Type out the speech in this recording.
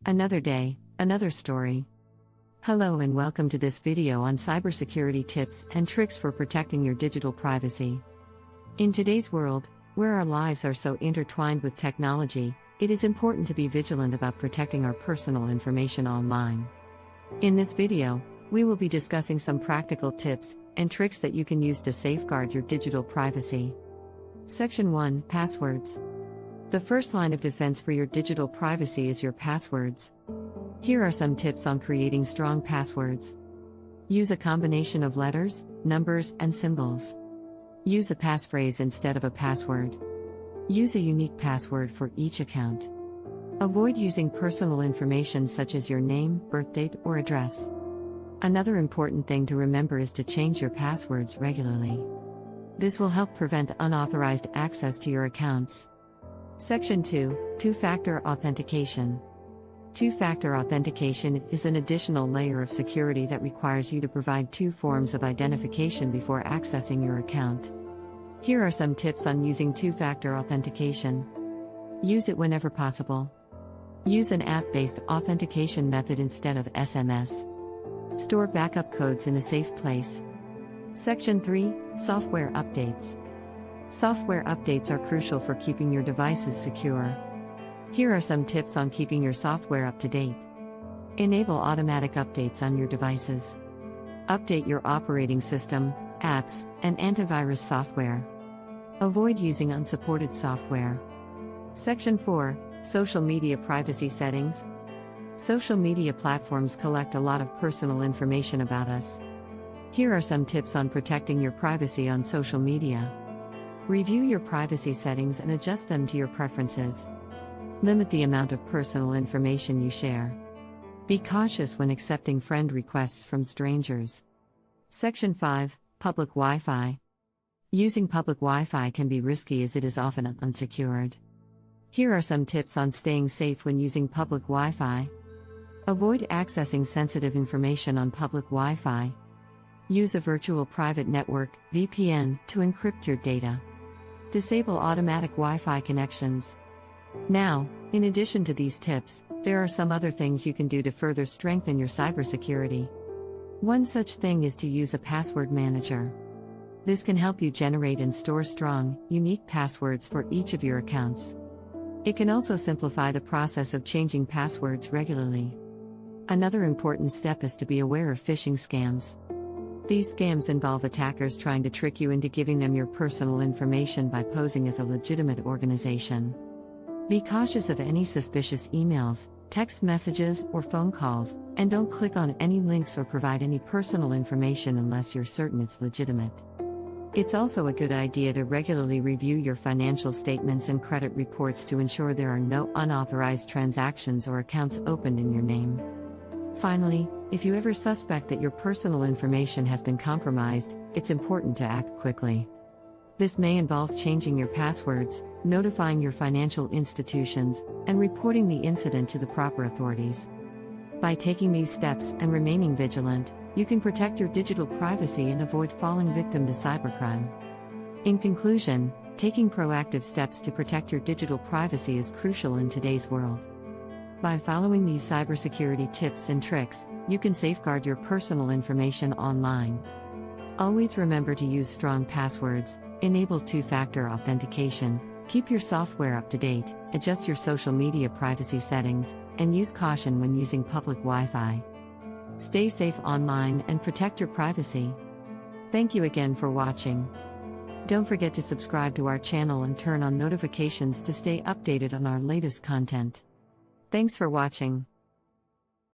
Another day, another story. Hello and welcome to this video on cybersecurity tips and tricks for protecting your digital privacy. In today's world, where our lives are so intertwined with technology, it is important to be vigilant about protecting our personal information online. In this video, we will be discussing some practical tips and tricks that you can use to safeguard your digital privacy. Section 1: Passwords. The first line of defense for your digital privacy is your passwords. Here are some tips on creating strong passwords. Use a combination of letters, numbers, and symbols. Use a passphrase instead of a password. Use a unique password for each account. Avoid using personal information such as your name, birthdate, or address. Another important thing to remember is to change your passwords regularly. This will help prevent unauthorized access to your accounts. Section 2: Two-factor authentication. Two-factor authentication is an additional layer of security that requires you to provide two forms of identification before accessing your account. Here are some tips on using two-factor authentication. Use it whenever possible. Use an app-based authentication method instead of SMS. Store backup codes in a safe place. Section 3: Software updates. Software updates are crucial for keeping your devices secure. Here are some tips on keeping your software up to date. Enable automatic updates on your devices. Update your operating system, apps, and antivirus software. Avoid using unsupported software. Section 4: Social media privacy settings. Social media platforms collect a lot of personal information about us. Here are some tips on protecting your privacy on social media. Review your privacy settings and adjust them to your preferences. Limit the amount of personal information you share. Be cautious when accepting friend requests from strangers. Section 5: Public Wi-Fi. Using public Wi-Fi can be risky as it is often unsecured. Here are some tips on staying safe when using public Wi-Fi. Avoid accessing sensitive information on public Wi-Fi. Use a virtual private network, VPN, to encrypt your data. Disable automatic Wi-Fi connections. Now, in addition to these tips, there are some other things you can do to further strengthen your cybersecurity. One such thing is to use a password manager. This can help you generate and store strong, unique passwords for each of your accounts. It can also simplify the process of changing passwords regularly. Another important step is to be aware of phishing scams. These scams involve attackers trying to trick you into giving them your personal information by posing as a legitimate organization. Be cautious of any suspicious emails, text messages, or phone calls, and don't click on any links or provide any personal information unless you're certain it's legitimate. It's also a good idea to regularly review your financial statements and credit reports to ensure there are no unauthorized transactions or accounts opened in your name. Finally, if you ever suspect that your personal information has been compromised, it's important to act quickly. This may involve changing your passwords, notifying your financial institutions, and reporting the incident to the proper authorities. By taking these steps and remaining vigilant, you can protect your digital privacy and avoid falling victim to cybercrime. In conclusion, taking proactive steps to protect your digital privacy is crucial in today's world. By following these cybersecurity tips and tricks, you can safeguard your personal information online. Always remember to use strong passwords, enable two-factor authentication, keep your software up to date, adjust your social media privacy settings, and use caution when using public Wi-Fi. Stay safe online and protect your privacy. Thank you again for watching. Don't forget to subscribe to our channel and turn on notifications to stay updated on our latest content. Thanks for watching.